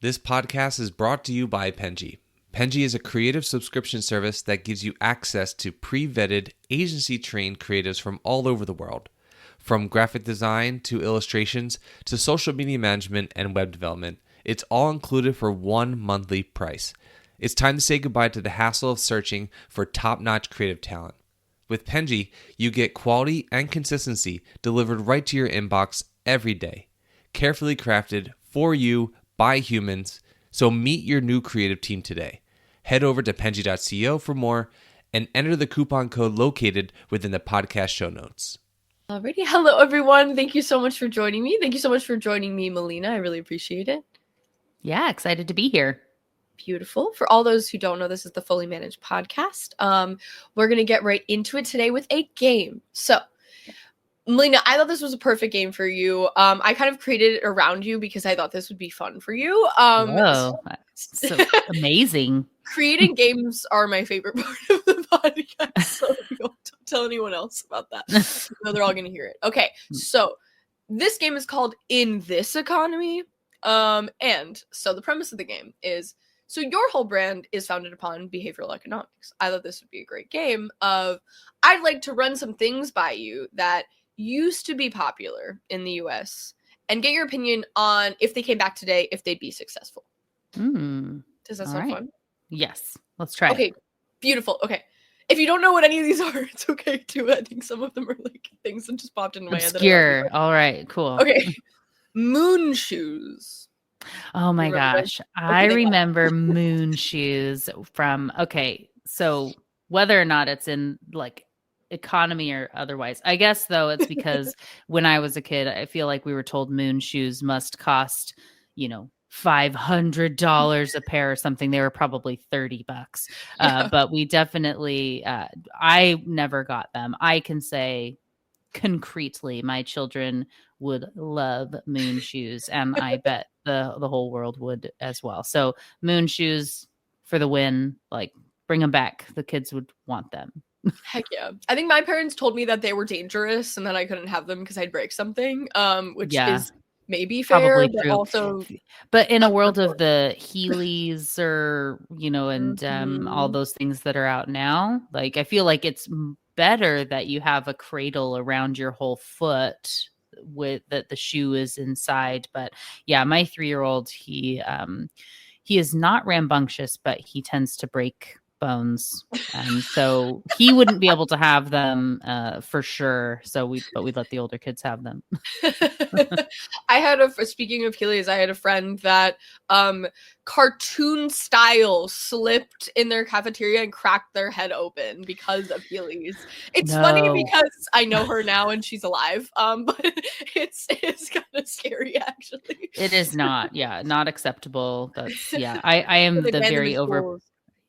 This podcast is brought to you by Penji. Penji is a creative subscription service that gives you access to pre-vetted, agency-trained creatives from all over the world. From graphic design to illustrations to social media management and web development, it's all included for one monthly price. It's time to say goodbye to the hassle of searching for top-notch creative talent. With Penji, you get quality and consistency delivered right to your inbox every day. Carefully crafted for you by humans, so meet your new creative team today. Head over to penji.co for more and enter the coupon code located within the podcast show notes. Alrighty, hello everyone. Thank you so much for joining me. Thank you so much for joining me, Melina. I really appreciate it. Yeah, excited to be here. Beautiful. For all those who don't know, this is the Fully Managed podcast. We're going to get right into it today with a game. So, Melina, I thought this was a perfect game for you. I kind of created it around you because I thought this would be fun for you. Whoa, so amazing. Creating games are my favorite part of the podcast, so don't tell anyone else about that. No, they're all going to hear it. Okay, so this game is called In This Economy. And so the premise of the game is, so your whole brand is founded upon behavioral economics. I thought this would be a great game of, I'd like to run some things by you that used to be popular in the US and get your opinion on if they came back today, if they'd be successful. Does that sound fun? Yes. Let's try Okay, beautiful. Okay. If you don't know what any of these are, it's okay too. I think some of them are like things that just popped into my head. Obscure. All right, cool. Okay. Moon shoes. Oh my gosh. I remember moon shoes from, so whether or not it's in like economy or otherwise, I guess though it's because when I was a kid, I feel like we were told moon shoes must cost, $500 a pair or something. They were probably $30. But we definitely, I never got them. I can say concretely my children would love moon shoes, and I bet the whole world would as well. So moon shoes for the win. Like, bring them back. The kids would want them. Heck yeah. I think my parents told me that they were dangerous and that I couldn't have them because I'd break something, which is maybe fair, probably but true. Also, but in a world of the Heelys or and all those things that are out now, like I feel like it's better that you have a cradle around your whole foot with that the shoe is inside. But yeah, my 3-year-old, he is not rambunctious, but he tends to break bones, and so he wouldn't be able to have them for sure. So we let the older kids have them. Speaking of Heelys, I had a friend that cartoon style slipped in their cafeteria and cracked their head open because of Heelys. It's funny because I know her now and she's alive, but it's kind of scary actually. It is not acceptable. That's I am the very over.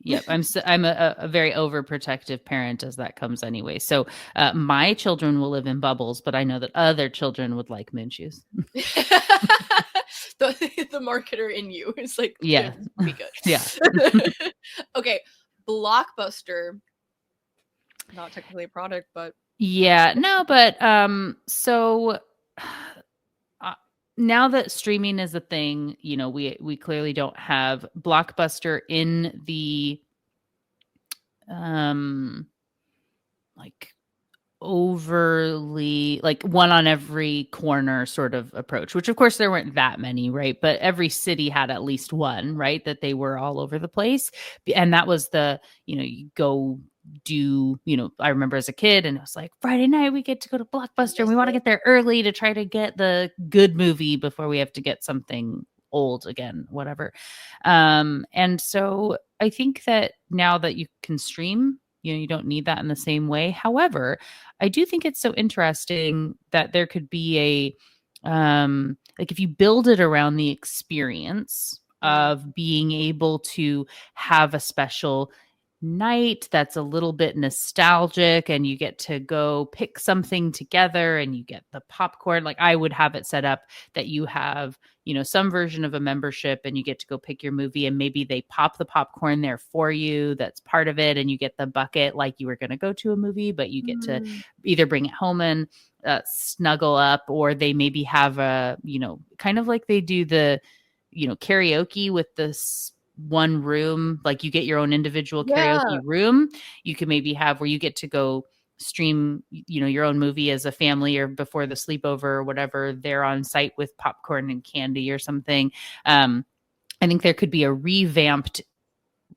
Yep, I'm a very overprotective parent as that comes anyway. So my children will live in bubbles, but I know that other children would like moon shoes. the marketer in you is like, yeah, be good. Yeah. Okay, Blockbuster. Not technically a product, but yeah, no, but so. Now that streaming is a thing, we clearly don't have Blockbuster in the like overly like one on every corner sort of approach, which of course there weren't that many, right? But every city had at least one, right? That they were all over the place. And that was you go do, I remember as a kid and it was like Friday night we get to go to Blockbuster and we want to get there early to try to get the good movie before we have to get something old again, whatever. And so I think that now that you can stream, you don't need that in the same way. However, I do think it's so interesting that there could be like if you build it around the experience of being able to have a special night that's a little bit nostalgic and you get to go pick something together and you get the popcorn. Like I would have it set up that you have, some version of a membership and you get to go pick your movie and maybe they pop the popcorn there for you. That's part of it. And you get the bucket like you were going to go to a movie, but you get to either bring it home and snuggle up, or they maybe have a, kind of like they do the karaoke with this one room, like you get your own individual Yeah. karaoke room. You could maybe have where you get to go stream, your own movie as a family or before the sleepover or whatever. They're on site with popcorn and candy or something. I think there could be a revamped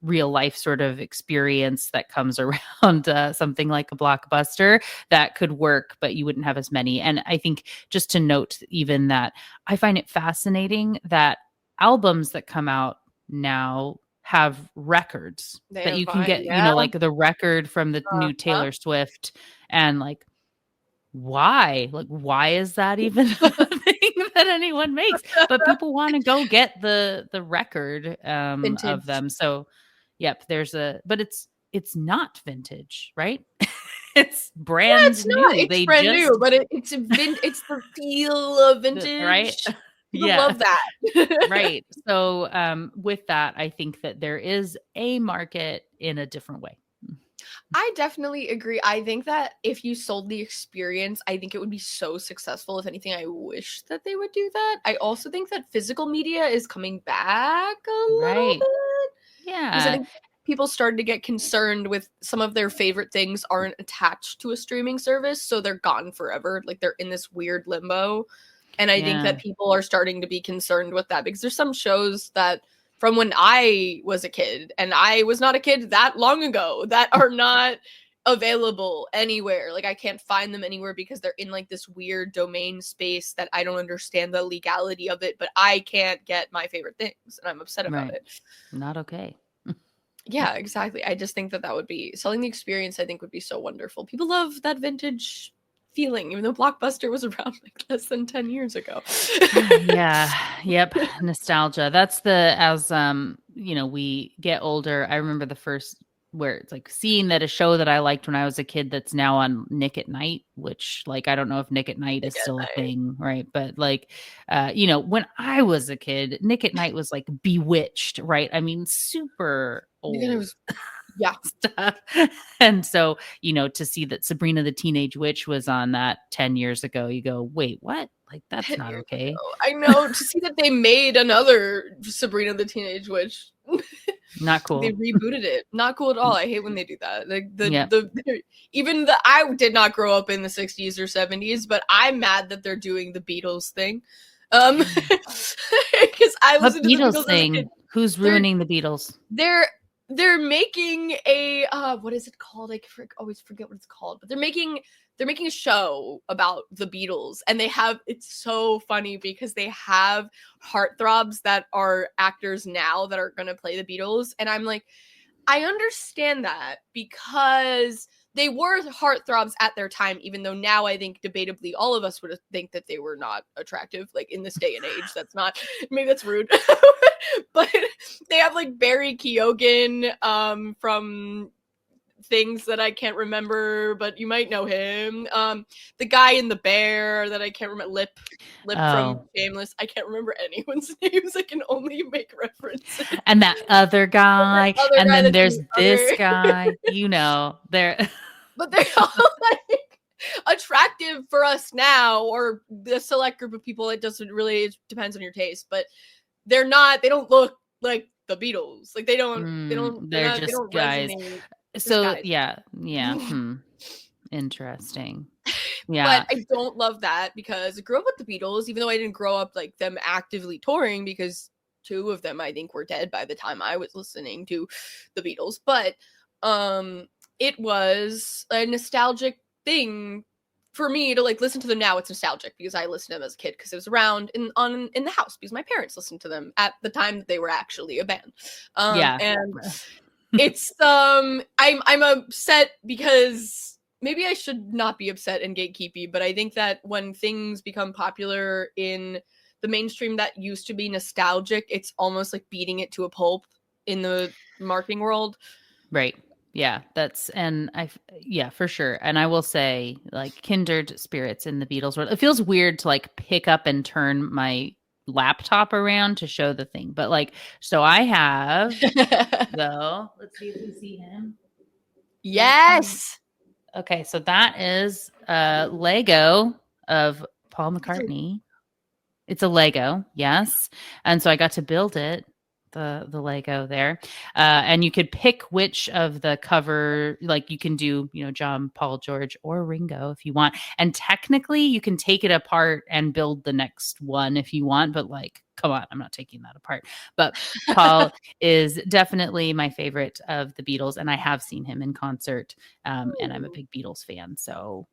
real life sort of experience that comes around something like a Blockbuster that could work, but you wouldn't have as many. And I think just to note even that I find it fascinating that albums that come out now have records that you can get, like the record from the new Taylor Swift, and like, why is that even a thing that anyone makes? But people want to go get the record of them. So yep, but it's not vintage, right? It's brand new. It's brand new, but it's the feel of vintage, right? People love that. Right. So with that, I think that there is a market in a different way. I definitely agree. I think that if you sold the experience, I think it would be so successful. If anything, I wish that they would do that. I also think that physical media is coming back a little bit. Yeah. Because I think people started to get concerned with some of their favorite things aren't attached to a streaming service, so they're gone forever. Like they're in this weird limbo. And I think that people are starting to be concerned with that because there's some shows that from when I was a kid, and I was not a kid that long ago, that are not available anywhere. Like I can't find them anywhere because they're in like this weird domain space that I don't understand the legality of it, but I can't get my favorite things and I'm upset about it. Not okay. Yeah, exactly. I just think that would be selling the experience. I think would be so wonderful. People love that vintage feeling, even though Blockbuster was around like less than 10 years ago. Yep. Nostalgia. That's as we get older. I remember the first where it's like seeing that a show that I liked when I was a kid that's now on Nick at Night, which like I don't know if Nick at Night is still a thing, right? But like when I was a kid, Nick at Night was like Bewitched, right? I mean, super old. Stuff. And so, to see that Sabrina the Teenage Witch was on that 10 years ago, you go, wait, what? Like, that's not okay. I know. To see that they made another Sabrina the Teenage Witch. Not cool. They rebooted it. Not cool at all. I hate when they do that. Like I did not grow up in the 60s or 70s, but I'm mad that they're doing the Beatles thing. Because I listened to the Beatles thing. Who's ruining the Beatles? They're making a what is it called? I always forget what it's called. But they're making a show about the Beatles, and it's so funny because they have heartthrobs that are actors now that are going to play the Beatles, and I'm like, I understand that because they were heartthrobs at their time, even though now I think debatably all of us would think that they were not attractive, like in this day and age. Maybe that's rude. But they have like Barry Keoghan from things that I can't remember, but you might know him. The guy in The Bear that I can't remember, Lip from Shameless. I can't remember anyone's names. I can only make references. And that other guy, and then there's this guy. They're but they're all like attractive for us now, or the select group of people. It depends on your taste, but they're not. They don't look like the Beatles. Like they don't. They're just guys. Resonate. So yeah. Interesting. Yeah, but I don't love that because I grew up with the Beatles, even though I didn't grow up like them actively touring, because two of them I think were dead by the time I was listening to the Beatles. But it was a nostalgic thing for me to like listen to them now. It's nostalgic because I listened to them as a kid because it was around in the house because my parents listened to them at the time that they were actually a band. And it's I'm upset because maybe I should not be upset and gatekeepy, but I think that when things become popular in the mainstream that used to be nostalgic, it's almost like beating it to a pulp in the marketing world. Right. Yeah, for sure. And I will say, like, kindred spirits in the Beatles world. It feels weird to like pick up and turn my laptop around to show the thing, but like, so I have though. Let's see if we see him. Yes. Okay, so that is Lego of Paul McCartney. It's a Lego, yes. And so I got to build it, the Lego there. And you could pick which of the cover, like you can do, John, Paul, George, or Ringo if you want. And technically you can take it apart and build the next one if you want, but like, come on, I'm not taking that apart. But Paul is definitely my favorite of the Beatles, and I have seen him in concert. And I'm a big Beatles fan. So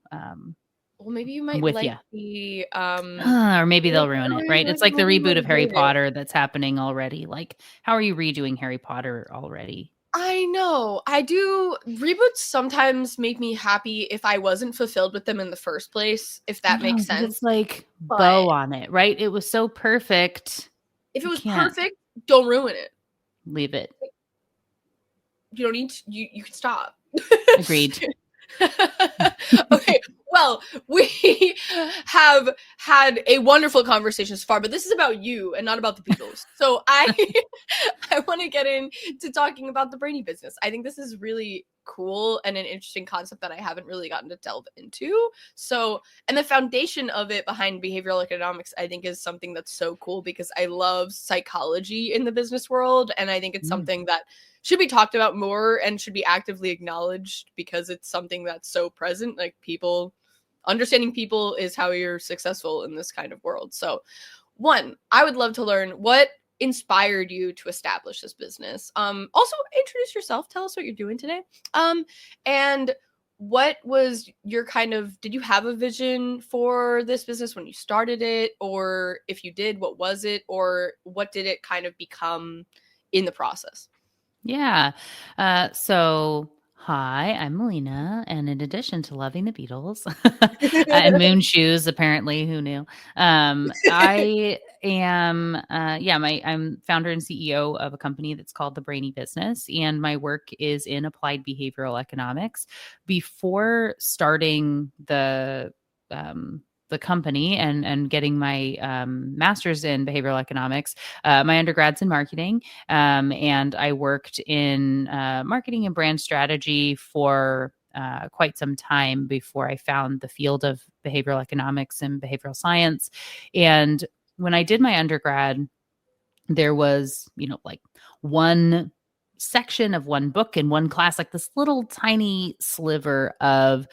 well, maybe you I'm might with like you. the Or maybe they'll ruin it, right? It's like the reboot of Harry Maybe. Potter that's happening already. Like, how are you redoing Harry Potter already? I know. I do. Reboots sometimes make me happy if I wasn't fulfilled with them in the first place, if that No, makes but sense. it's like But bow on it, right? It was so perfect. if it You was can't perfect, don't ruin it. leave it. You don't need to, you can stop. Agreed. Okay, well, we have had a wonderful conversation so far, but this is about you and not about the Beatles. So I I want to get into talking about the Brainy business. I think this is really cool and an interesting concept that I haven't really gotten to delve into. So, and the foundation of it behind behavioral economics, I think, is something that's so cool because I love psychology in the business world, and I think it's Mm. something that should be talked about more and should be actively acknowledged because it's something that's so present. Like, people understanding people is how you're successful in this kind of world. So, one, I would love to learn what inspired you to establish this business. Also introduce yourself, tell us what you're doing today. And what was your kind of, did you have a vision for this business when you started it? Or if you did, what was it? Or what did it kind of become in the process? Yeah. So, hi, I'm Melina. And in addition to loving the Beatles and moon shoes, apparently, who knew? I am, I'm founder and CEO of a company that's called the Brainy Business. And my work is in applied behavioral economics. Before starting the company and getting my master's in behavioral economics, my undergrad's in marketing. And I worked in marketing and brand strategy for quite some time before I found the field of behavioral economics and behavioral science. And when I did my undergrad, there was, like one section of one book in one class, like this little tiny sliver of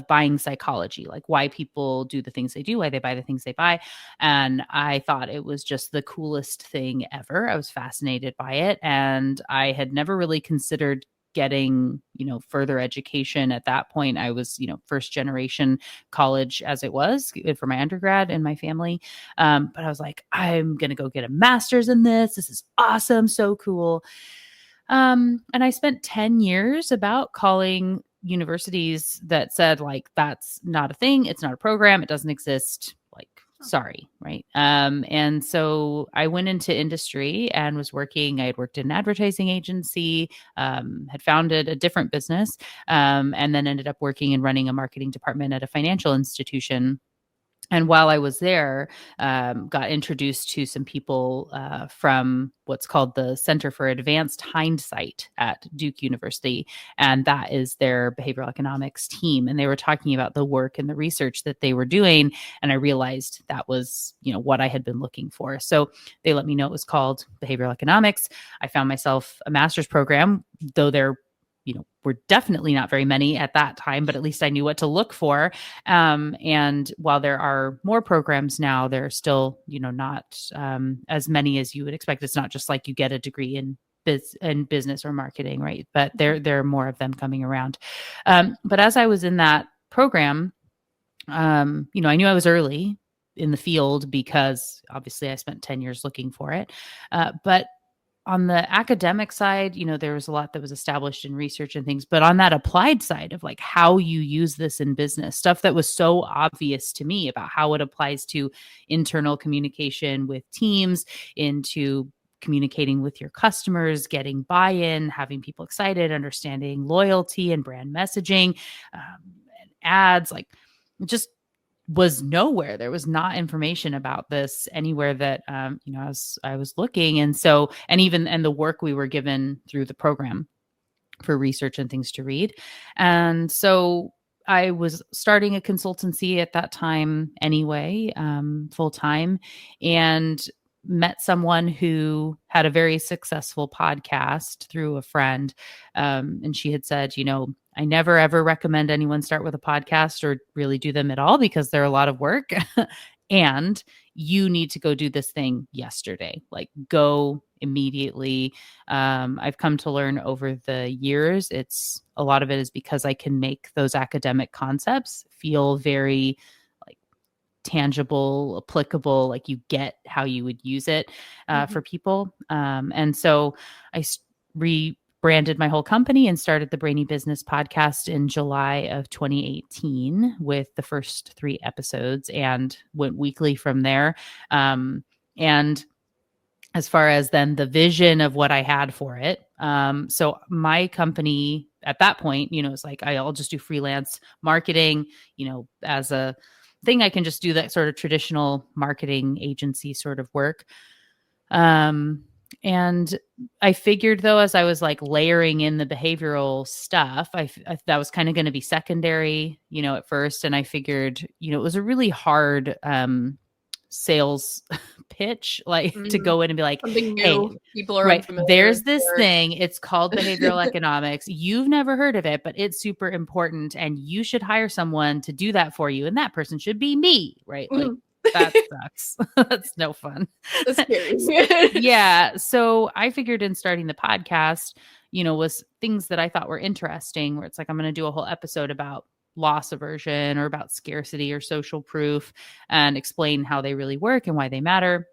buying psychology, like why people do the things they do, why they buy the things they buy. And I thought it was just the coolest thing ever. I was fascinated by it. And I had never really considered getting, further education at that point. I was, first generation college as it was for my undergrad in my family. But I was like, I'm going to go get a master's in this. This is awesome. So cool. And I spent 10 years about calling universities that said, like, that's not a thing. It's not a program. It doesn't exist. Like, sorry. Right. And so I went into industry and was working. I had worked in an advertising agency, had founded a different business, and then ended up working and running a marketing department at a financial institution. And while I was there, got introduced to some people from what's called the Center for Advanced Hindsight at Duke University. And that is their behavioral economics team. And they were talking about the work and the research that they were doing. And I realized that was, what I had been looking for. So they let me know it was called behavioral economics. I found myself a master's program, though there were definitely not very many at that time, but at least I knew what to look for. And while there are more programs now, there are still, not as many as you would expect. It's not just like you get a degree in business or marketing, right? But there are more of them coming around. But as I was in that program, I knew I was early in the field because obviously I spent 10 years looking for it. But on the academic side, there was a lot that was established in research and things, but on that applied side of like how you use this in business, stuff that was so obvious to me about how it applies to internal communication with teams, into communicating with your customers, getting buy-in, having people excited, understanding loyalty and brand messaging, and ads, like just was nowhere. There was not information about this anywhere that I was looking. And so, and the work we were given through the program for research and things to read. And so I was starting a consultancy at that time anyway, full time, and met someone who had a very successful podcast through a friend. And she had said, I never ever recommend anyone start with a podcast or really do them at all because they're a lot of work. And you need to go do this thing yesterday, like go immediately. I've come to learn over the years, a lot of it is because I can make those academic concepts feel very like tangible, applicable, like you get how you would use it for people. And so I rebranded my whole company and started the Brainy Business podcast in July of 2018 with the first 3 episodes and went weekly from there. And as far as then the vision of what I had for it. So my company at that point, it's like, I'll just do freelance marketing, as a thing, I can just do that sort of traditional marketing agency sort of work. And I figured though, as I was like layering in the behavioral stuff, I that was kind of going to be secondary, at first. And I figured, it was a really hard, sales pitch, like to go in and be like, something new, hey, people are right, unfamiliar there's with this their- thing, it's called behavioral economics. You've never heard of it, but it's super important and you should hire someone to do that for you. And that person should be me, right? Like that sucks. That's no fun. That's scary. Yeah. So I figured in starting the podcast, was things that I thought were interesting, where it's like, I'm going to do a whole episode about loss aversion or about scarcity or social proof and explain how they really work and why they matter,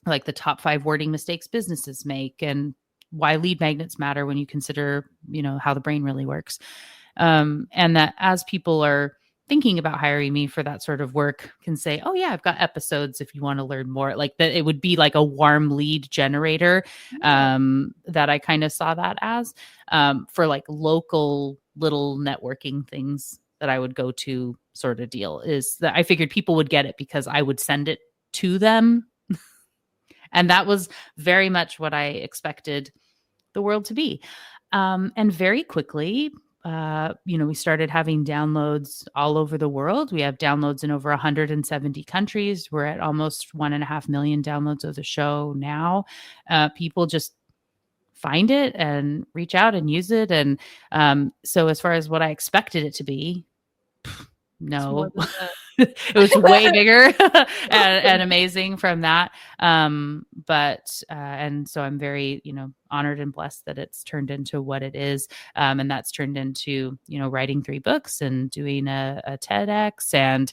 like the top 5 wording mistakes businesses make and why lead magnets matter when you consider, how the brain really works. And that as people are thinking about hiring me for that sort of work can say, oh yeah, I've got episodes if you want to learn more, like that. It would be like a warm lead generator, that I kind of saw that as, for like local little networking things that I would go to sort of deal, is that I figured people would get it because I would send it to them. And that was very much what I expected the world to be. And very quickly, we started having downloads all over the world. We have downloads in over 170 countries. We're at almost 1.5 million downloads of the show now. People just find it and reach out and use it. And so as far as what I expected it to be, no, it was way bigger and amazing from that. But and so I'm very, honored and blessed that it's turned into what it is. And that's turned into, writing 3 books and doing a TEDx and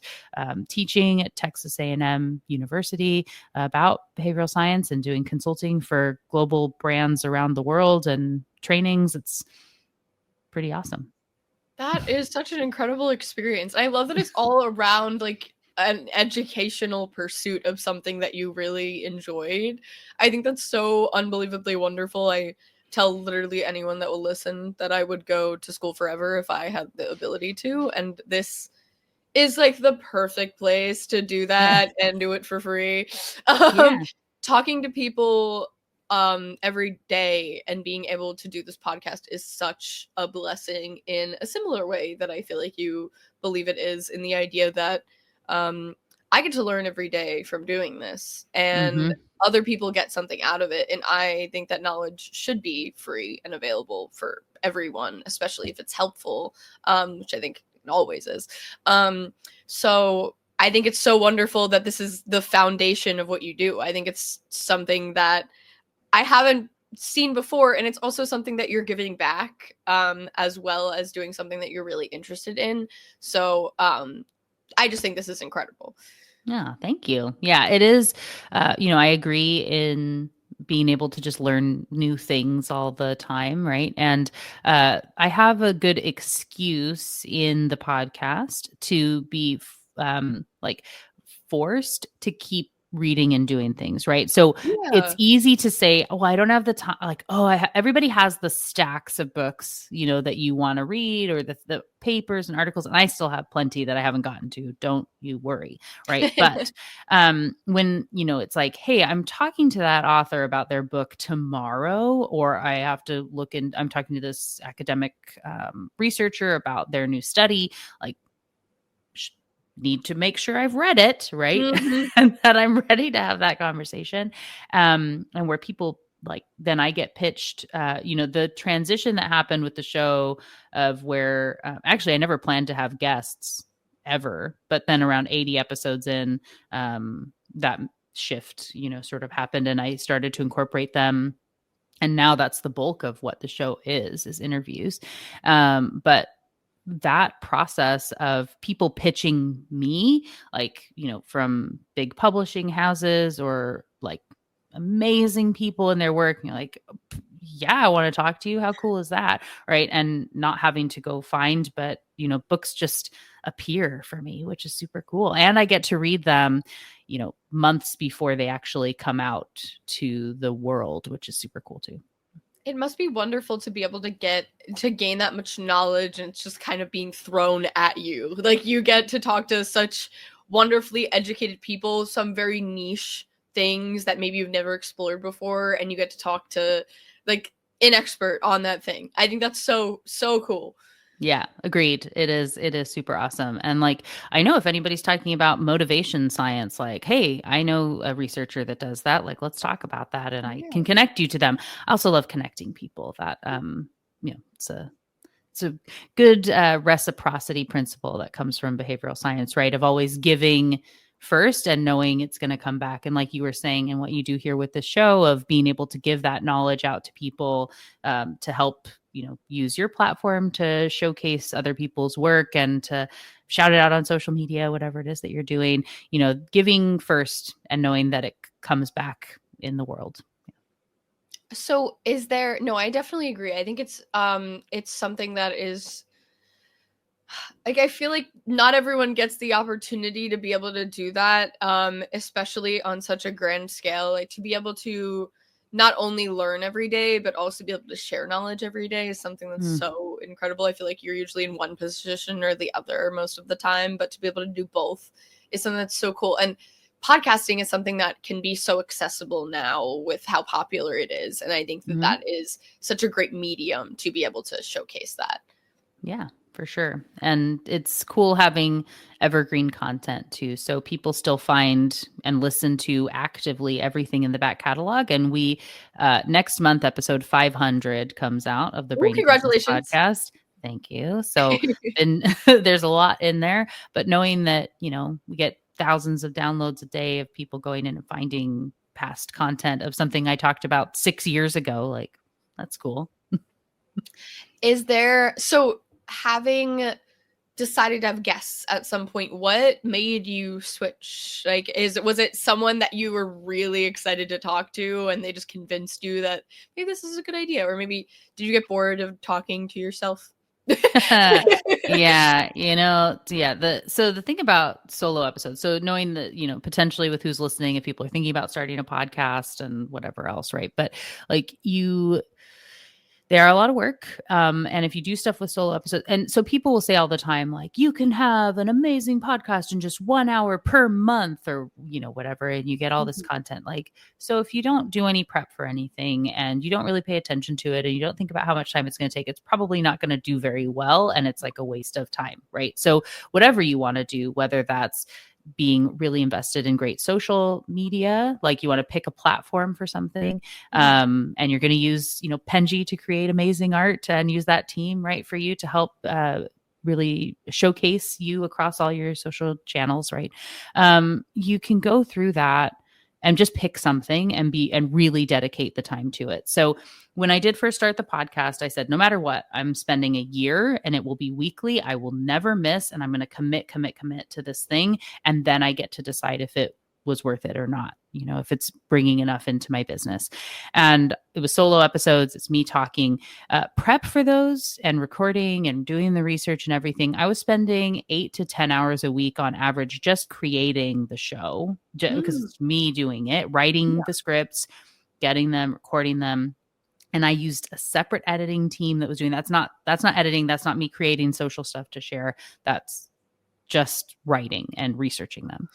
teaching at Texas A&M University about behavioral science and doing consulting for global brands around the world and trainings. It's pretty awesome. That is such an incredible experience. I love that it's all around like an educational pursuit of something that you really enjoyed. I think that's so unbelievably wonderful. I tell literally anyone that will listen that I would go to school forever if I had the ability to. And this is like the perfect place to do that and do it for free. Talking to people every day and being able to do this podcast is such a blessing in a similar way that I feel like you believe it is, in the idea that I get to learn every day from doing this and other people get something out of it. And I think that knowledge should be free and available for everyone, especially if it's helpful, which I think it always is. So I think it's so wonderful that this is the foundation of what you do. I think it's something that I haven't seen before, and it's also something that you're giving back, as well as doing something that you're really interested in. So I just think this is incredible. Yeah, thank you. Yeah, it is. I agree in being able to just learn new things all the time, right? And I have a good excuse in the podcast to be like forced to keep reading and doing things, right? So it's easy to say, oh, I don't have the time. Like, oh, everybody has the stacks of books, that you want to read, or the papers and articles. And I still have plenty that I haven't gotten to. Don't you worry. Right. But when, it's like, hey, I'm talking to that author about their book tomorrow, or I have to I'm talking to this academic researcher about their new study. Like, need to make sure I've read it, right? Mhm. And that I'm ready to have that conversation. And where people like, then I get pitched, the transition that happened with the show of where actually I never planned to have guests ever, but then around 80 episodes in, that shift, sort of happened, and I started to incorporate them. And now that's the bulk of what the show is interviews. But that process of people pitching me, like, from big publishing houses or like amazing people in their work, and you're like, yeah, I want to talk to you. How cool is that? Right. And not having to go find, but, books just appear for me, which is super cool. And I get to read them, months before they actually come out to the world, which is super cool too. It must be wonderful to be able to gain that much knowledge, and it's just kind of being thrown at you. Like, you get to talk to such wonderfully educated people, some very niche things that maybe you've never explored before, and you get to talk to like an expert on that thing. I think that's so cool. Yeah, agreed. It is super awesome. And like, I know if anybody's talking about motivation science, like, hey, I know a researcher that does that. Like, let's talk about that. And I can connect you to them. I also love connecting people that, it's a good reciprocity principle that comes from behavioral science, right? Of always giving first and knowing it's going to come back. And like you were saying, and what you do here with the show, of being able to give that knowledge out to people, to help, use your platform to showcase other people's work and to shout it out on social media, whatever it is that you're doing, giving first and knowing that it comes back in the world. So no, I definitely agree. I think it's something that is like, I feel like not everyone gets the opportunity to be able to do that, especially on such a grand scale, like to be able to not only learn every day, but also be able to share knowledge every day is something that's so incredible. I feel like you're usually in one position or the other most of the time, but to be able to do both is something that's so cool. And podcasting is something that can be so accessible now with how popular it is. And I think that that is such a great medium to be able to showcase that. Yeah, for sure. And it's cool having evergreen content too. So people still find and listen to actively everything in the back catalog. And we, next month, episode 500 comes out of the Brainy Business podcast. Thank you. So and there's a lot in there, but knowing that, we get thousands of downloads a day of people going in and finding past content of something I talked about 6 years ago, like, that's cool. So having decided to have guests at some point, what made you switch? Like, was it someone that you were really excited to talk to and they just convinced you that maybe this is a good idea? Or maybe did you get bored of talking to yourself? Yeah. The thing about solo episodes, so knowing that, potentially with who's listening, if people are thinking about starting a podcast and whatever else, right? But like, they are a lot of work. And if you do stuff with solo episodes, and so people will say all the time, like, you can have an amazing podcast in just 1 hour per month or, whatever, and you get all this content. Like, so if you don't do any prep for anything and you don't really pay attention to it and you don't think about how much time it's going to take, it's probably not going to do very well. And it's like a waste of time, right? So whatever you want to do, whether that's being really invested in great social media, like you want to pick a platform for something, and you're going to use, Penji to create amazing art and use that team, right, for you to help really showcase you across all your social channels, right? You can go through that and just pick something and really dedicate the time to it. So when I did first start the podcast, I said, no matter what, I'm spending a year and it will be weekly. I will never miss. And I'm going to commit to this thing. And then I get to decide if it was worth it or not, if it's bringing enough into my business. And it was solo episodes. It's me talking, prep for those and recording and doing the research and everything. I was spending 8 to 10 hours a week on average, just creating the show, because it's me doing it, writing the scripts, getting them, recording them. And I used a separate editing team that was doing that's not editing. That's not me creating social stuff to share. That's just writing and researching them.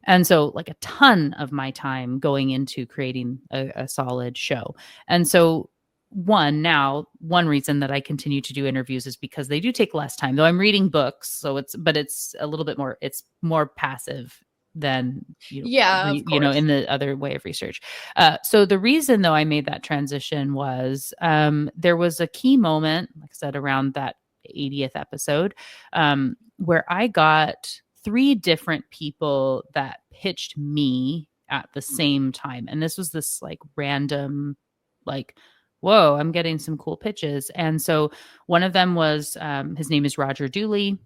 And so like a ton of my time going into creating a solid show. And so one reason that I continue to do interviews is because they do take less time, though I'm reading books. So it's a little bit more, it's more passive than, Yeah, of course. in the other way of research. So the reason though I made that transition was, there was a key moment, like I said, around that 80th episode, where I got 3 different people that pitched me at the same time. And this was this like random, like, whoa, I'm getting some cool pitches. And so one of them was, his name is Roger Dooley.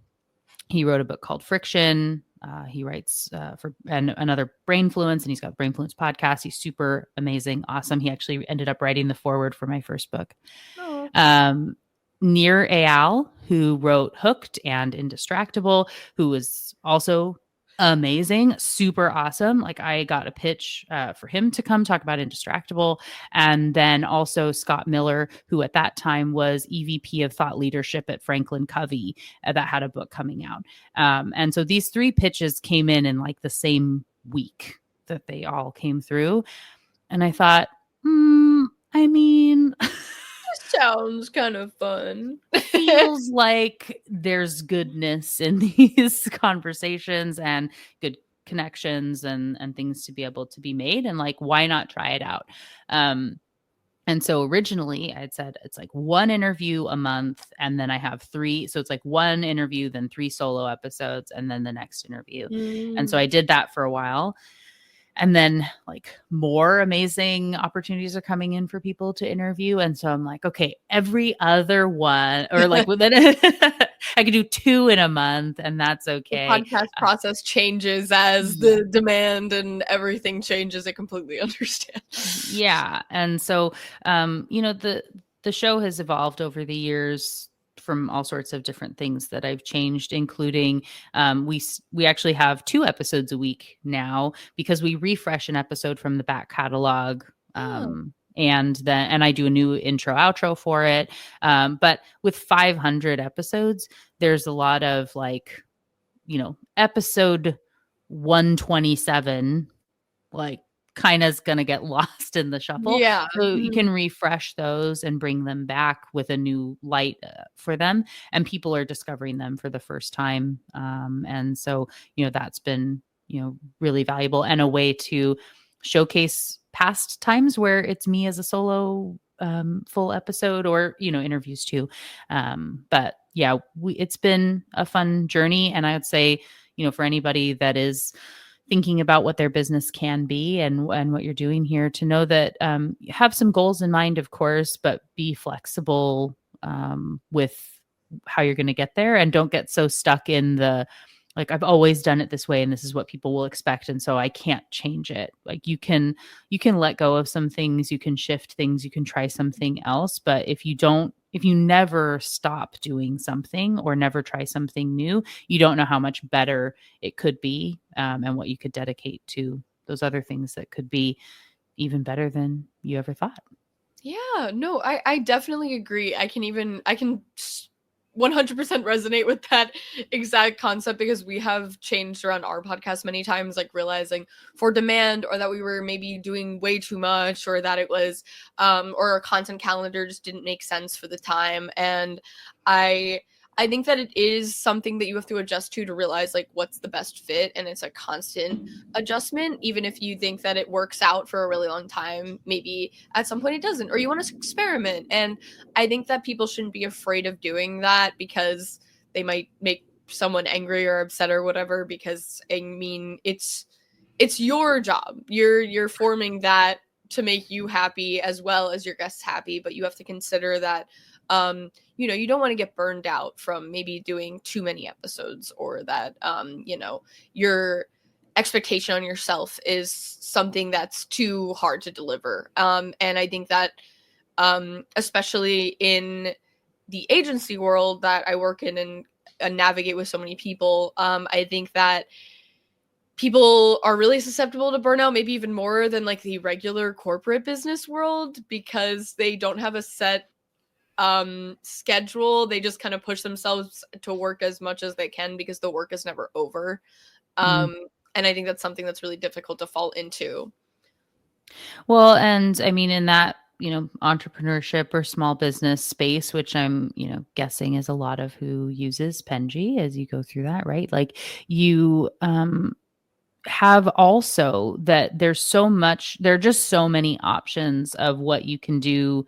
He wrote a book called Friction. He writes for another Brainfluence, and he's got Brainfluence podcast. He's super amazing, awesome. He actually ended up writing the foreword for my first book. Oh. Nir Eyal, who wrote Hooked and Indistractable, who was also amazing, super awesome. Like I got a pitch for him to come talk about Indistractable. And then also Scott Miller, who at that time was EVP of thought leadership at Franklin Covey, that had a book coming out. And so these 3 pitches came in like the same week that they all came through. And I thought, I mean... Sounds kind of fun. Feels like there's goodness in these conversations and good connections and things to be able to be made, and like, why not try it out? And so originally I'd said it's like 1 interview a month, and then I have 3, so it's like 1 interview, then 3 solo episodes, and then the next interview. And so I did that for a while. And then like more amazing opportunities are coming in for people to interview. And so I'm like, okay, every other one, or like within I could do 2 in a month, and that's okay. The podcast process changes as the demand and everything changes. I completely understand. Yeah. And so, the show has evolved over the years from all sorts of different things that I've changed, including we actually have 2 episodes a week now, because we refresh an episode from the back catalog. And I do a new intro outro for it. But with 500 episodes, there's a lot of like, episode 127, like, kind of is going to get lost in the shuffle. Yeah. So you can refresh those and bring them back with a new light for them. And people are discovering them for the first time. And so, that's been, really valuable, and a way to showcase past times where it's me as a solo full episode, or, interviews too. But yeah, it's been a fun journey. And I would say, for anybody that is thinking about what their business can be and what you're doing here, to know that have some goals in mind, of course, but be flexible with how you're going to get there, and don't get so stuck in the, like, I've always done it this way and this is what people will expect, and so I can't change it. Like, you can let go of some things, you can shift things, you can try something else. But if you never stop doing something or never try something new, you don't know how much better it could be, and what you could dedicate to those other things that could be even better than you ever thought. Yeah, no, I definitely agree. I can 100% resonate with that exact concept, because we have changed around our podcast many times, like realizing for demand, or that we were maybe doing way too much, or that it was or our content calendar just didn't make sense for the time. And I think that it is something that you have to adjust to realize like what's the best fit, and it's a constant adjustment. Even if you think that it works out for a really long time, maybe at some point it doesn't, or you want to experiment. And I think that people shouldn't be afraid of doing that, because they might make someone angry or upset or whatever, because I mean, it's your job. You're forming that to make you happy as well as your guests happy, but you have to consider that you don't want to get burned out from maybe doing too many episodes, or that your expectation on yourself is something that's too hard to deliver. And I think that especially in the agency world that I work in and navigate with so many people, I think that people are really susceptible to burnout, maybe even more than like the regular corporate business world, because they don't have a set schedule. They just kind of push themselves to work as much as they can, because the work is never over. And I think that's something that's really difficult to fall into. Well, and I mean, in that entrepreneurship or small business space, which I'm, guessing is a lot of who uses Penji as you go through that, right? Like you have also that there are just so many options of what you can do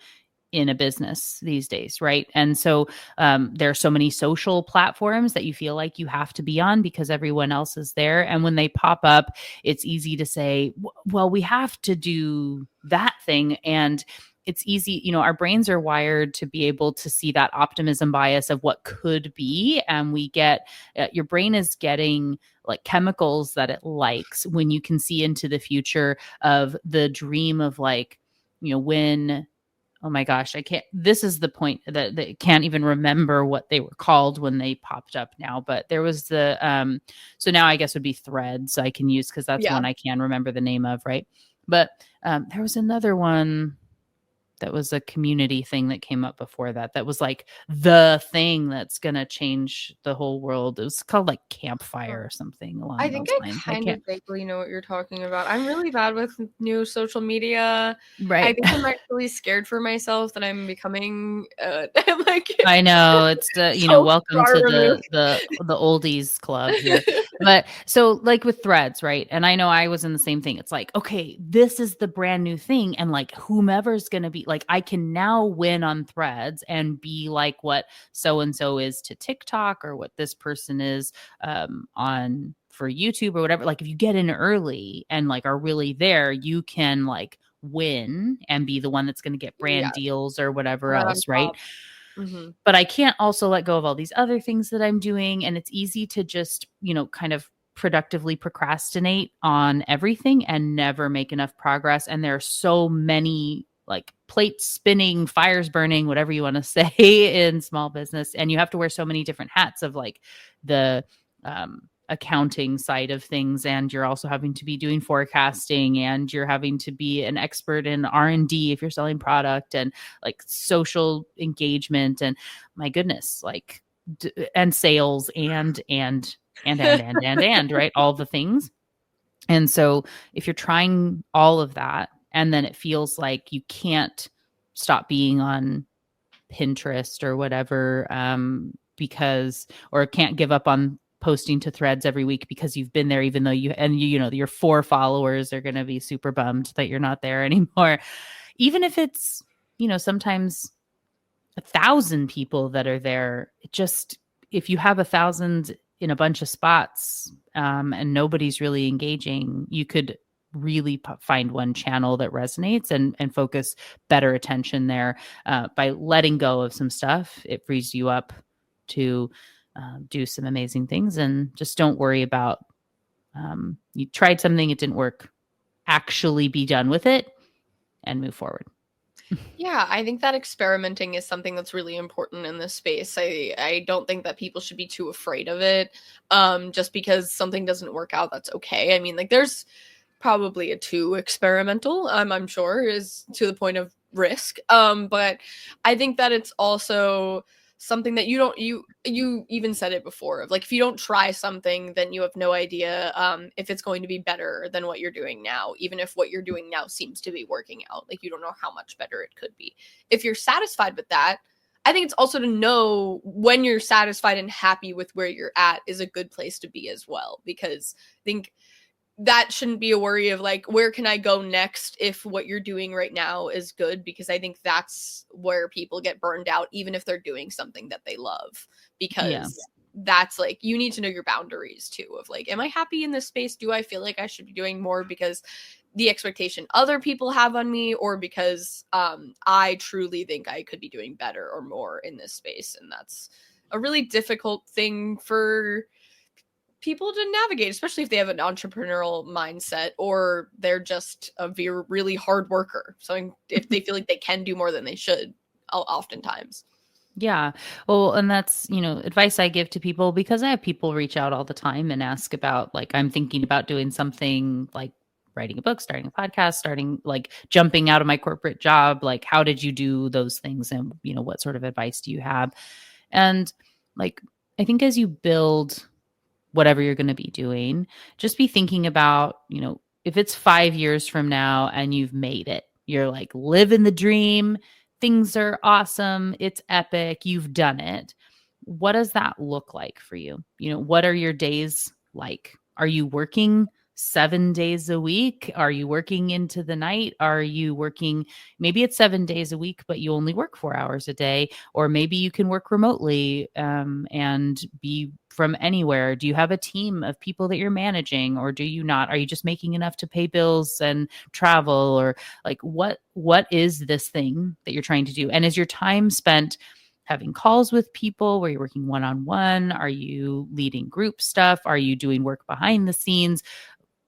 in a business these days, right? And so there are so many social platforms that you feel like you have to be on because everyone else is there. And when they pop up, it's easy to say, well, we have to do that thing. And it's easy, our brains are wired to be able to see that optimism bias of what could be. And we get, your brain is getting like chemicals that it likes when you can see into the future of the dream of like, when oh my gosh, I can't. This is the point that they can't even remember what they were called when they popped up now. But there was so now I guess would be Threads I can use because that's one I can remember the name of, right? But there was another one that was a community thing that came up before that was like the thing that's going to change the whole world. It was called like Campfire or something along I those think lines. I kind of vaguely know what you're talking about. I'm really bad with new social media. Right. I think I'm actually scared for myself that I'm becoming like I know it's so welcome to the oldies club here. But so like with Threads, right? And I know I was in the same thing. It's like, okay, this is the brand new thing. And like whomever's going to be like, I can now win on Threads and be like what so-and-so is to TikTok or what this person is on for YouTube or whatever. Like if you get in early and like are really there, you can like win and be the one that's going to get brand deals or whatever else, right? Mm-hmm. But I can't also let go of all these other things that I'm doing. And it's easy to just, kind of productively procrastinate on everything and never make enough progress. And there are so many like plates spinning, fires burning, whatever you want to say in small business. And you have to wear so many different hats of like the accounting side of things, and you're also having to be doing forecasting, and you're having to be an expert in R&D if you're selling product, and like social engagement, and my goodness, like and sales and right, all the things. And so if you're trying all of that and then it feels like you can't stop being on Pinterest or whatever because or can't give up on posting to Threads every week because you've been there, even though your 4 followers are going to be super bummed that you're not there anymore. Even if it's, sometimes 1,000 people that are there, if you have 1,000 in a bunch of spots and nobody's really engaging, you could really find one channel that resonates and focus better attention there by letting go of some stuff. It frees you up to do some amazing things, and just don't worry about you tried something, it didn't work. Actually be done with it and move forward. Yeah, I think that experimenting is something that's really important in this space. I don't think that people should be too afraid of it. Just because something doesn't work out, that's okay. I mean, like there's probably a too experimental, I'm sure, is to the point of risk. But I think that it's also something that you even said it before of like if you don't try something, then you have no idea if it's going to be better than what you're doing now, even if what you're doing now seems to be working out. Like you don't know how much better it could be. If you're satisfied with that, I think it's also to know when you're satisfied and happy with where you're at is a good place to be as well, because I think that shouldn't be a worry of like, where can I go next if what you're doing right now is good? Because I think that's where people get burned out, even if they're doing something that they love, because that's like, you need to know your boundaries too of like, am I happy in this space? Do I feel like I should be doing more because the expectation other people have on me, or because I truly think I could be doing better or more in this space? And that's a really difficult thing for people to navigate, especially if they have an entrepreneurial mindset or they're just a really hard worker. So if they feel like they can do more than they should, oftentimes. Yeah. Well, and that's, advice I give to people, because I have people reach out all the time and ask about, like, I'm thinking about doing something like writing a book, starting a podcast, starting like jumping out of my corporate job. Like, how did you do those things? And, what sort of advice do you have? And like, I think as you build whatever you're going to be doing, just be thinking about, if it's 5 years from now and you've made it, You're like living the dream. Things are awesome. It's epic. You've done it. What does that look like for you? What are your days like? Are you working 7 days a week? Are you working into the night? Are you working, maybe it's 7 days a week, but you only work 4 hours a day, or maybe you can work remotely and be from anywhere. Do you have a team of people that you're managing, or do you not? Are you just making enough to pay bills and travel, or like what is this thing that you're trying to do? And is your time spent having calls with people where you're working one-on-one? Are you leading group stuff? Are you doing work behind the scenes?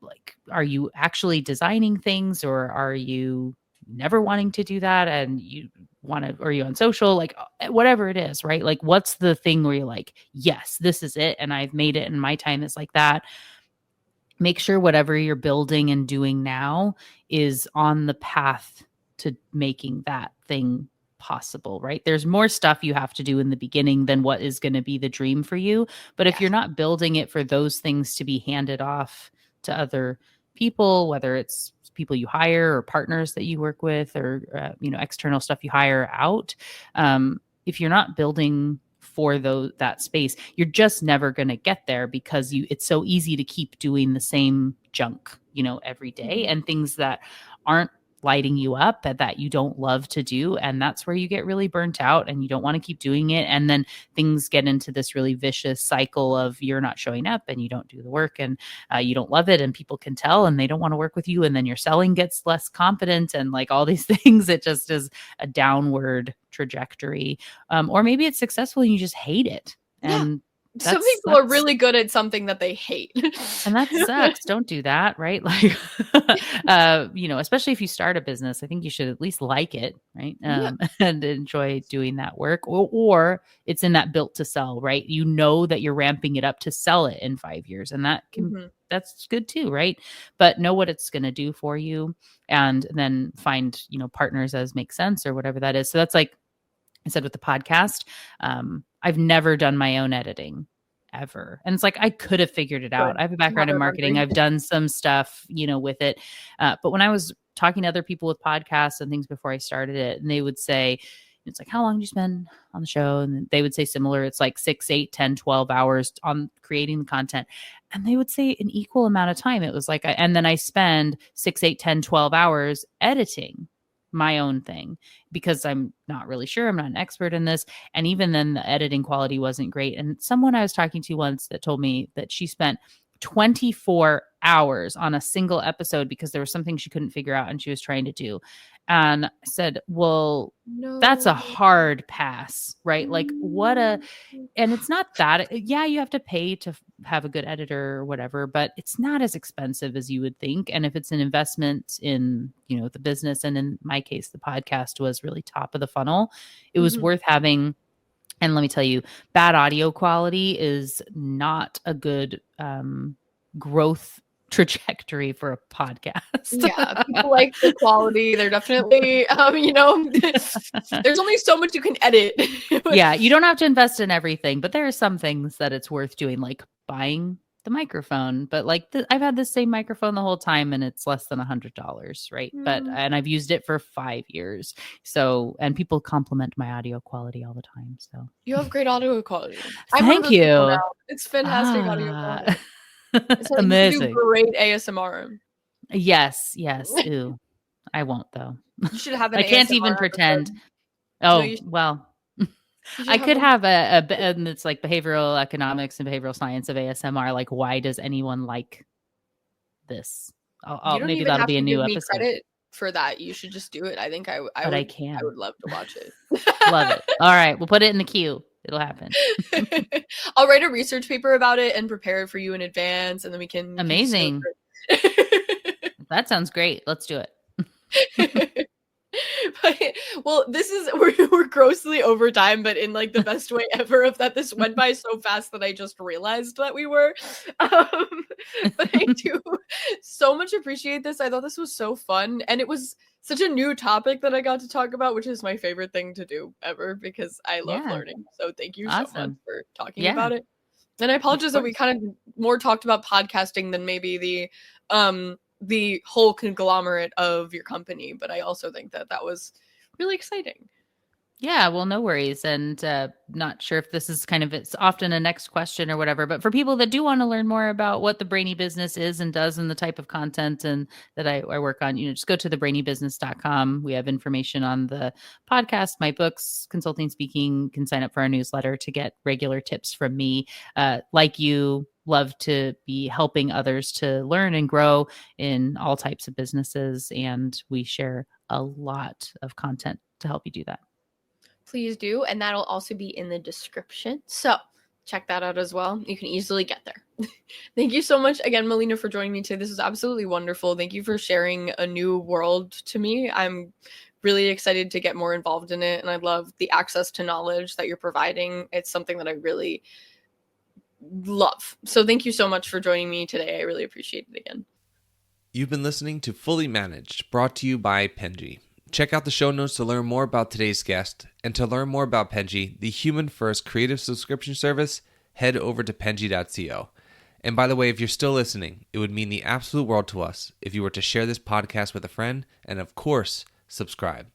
Like, are you actually designing things, or are you never wanting to do that and you want to, or are you on social, like whatever it is, right? Like, what's the thing where you're like, yes, this is it, and I've made it, and my time is like that. Make sure whatever you're building and doing now is on the path to making that thing possible, right? There's more stuff you have to do in the beginning than what is going to be the dream for you. But if you're not building it for those things to be handed off to other people, whether it's people you hire or partners that you work with, or external stuff you hire out, if you're not building for that space, you're just never going to get there, because it's so easy to keep doing the same junk every day, and things that aren't lighting you up, that you don't love to do. And that's where you get really burnt out, and you don't want to keep doing it. And then things get into this really vicious cycle of you're not showing up and you don't do the work, and you don't love it, and people can tell and they don't want to work with you. And then your selling gets less confident, and like all these things, it just is a downward trajectory. Or maybe it's successful and you just hate it. And some people are really good at something that they hate. And that sucks. Don't do that, right? Like, especially if you start a business, I think you should at least like it, right? And enjoy doing that work, or it's in that built to sell, right? You know that you're ramping it up to sell it in 5 years, and that can, that's good too, right? But know what it's going to do for you, and then find, partners as makes sense, or whatever that is. So that's like I said with the podcast, I've never done my own editing ever. And it's like, I could have figured it out. I have a background in marketing. I've done some stuff, with it. But when I was talking to other people with podcasts and things before I started it, and they would say, it's like, how long do you spend on the show? And they would say similar. It's like 6, 8, 10, 12 hours on creating the content. And they would say an equal amount of time. It was like, and then I spend 6, 8, 10, 12 hours editing my own thing, because I'm not really sure. I'm not an expert in this. And even then the editing quality wasn't great. And someone I was talking to once that told me that she spent 24 hours on a single episode because there was something she couldn't figure out and she was trying to do. And I said, well, that's a hard pass, right? Like and it's not that, you have to pay to have a good editor or whatever, but it's not as expensive as you would think. And if it's an investment in, the business, and in my case, the podcast was really top of the funnel, it was worth having. And let me tell you, bad audio quality is not a good growth trajectory for a podcast. Yeah, people like the quality. They're definitely, there's only so much you can edit. Yeah, you don't have to invest in everything, but there are some things that it's worth doing, like buying the microphone. But like I've had the same microphone the whole time, and it's less than $100, right? And I've used it for 5 years. So, and people compliment my audio quality all the time. So you have great audio quality. Thank you. It's fantastic audio quality. It's amazing. You do great ASMR. Yes. Ooh, I won't though. You should have an I can't ASMR even pretend. episode. Well, I could have and it's like behavioral economics and behavioral science of ASMR. Like, why does anyone like this? Maybe that'll be a new episode. Credit for that. You should just do it. I think I would love to watch it. Love it. All right, we'll put it in the queue. It'll happen. I'll write a research paper about it and prepare it for you in advance, and then we can. Amazing. That sounds great. Let's do it. Well, we're grossly over time, but in like the best way ever. Of that, this went by so fast that I just realized that we were. But I do so much appreciate this. I thought this was so fun, and it was such a new topic that I got to talk about, which is my favorite thing to do ever, because I love learning. So thank you so much for talking about it. And I apologize that we kind of more talked about podcasting than maybe the the whole conglomerate of your company, but I also think that was really exciting. Yeah, well, no worries. And not sure if this is it's often a next question or whatever, but for people that do want to learn more about what the Brainy Business is and does and the type of content and that I work on, just go to thebrainybusiness.com. We have information on the podcast, my books, consulting, speaking. You can sign up for our newsletter to get regular tips from me. Like you, love to be helping others to learn and grow in all types of businesses. And we share a lot of content to help you do that. Please do. And that'll also be in the description. So check that out as well. You can easily get there. Thank you so much again, Melina, for joining me today. This is absolutely wonderful. Thank you for sharing a new world to me. I'm really excited to get more involved in it. And I love the access to knowledge that you're providing. It's something that I really love. So thank you so much for joining me today. I really appreciate it again. You've been listening to Fully Managed, brought to you by Penji. Check out the show notes to learn more about today's guest, and to learn more about Penji, the human-first creative subscription service, head over to penji.co. And by the way, if you're still listening, it would mean the absolute world to us if you were to share this podcast with a friend, and of course, subscribe.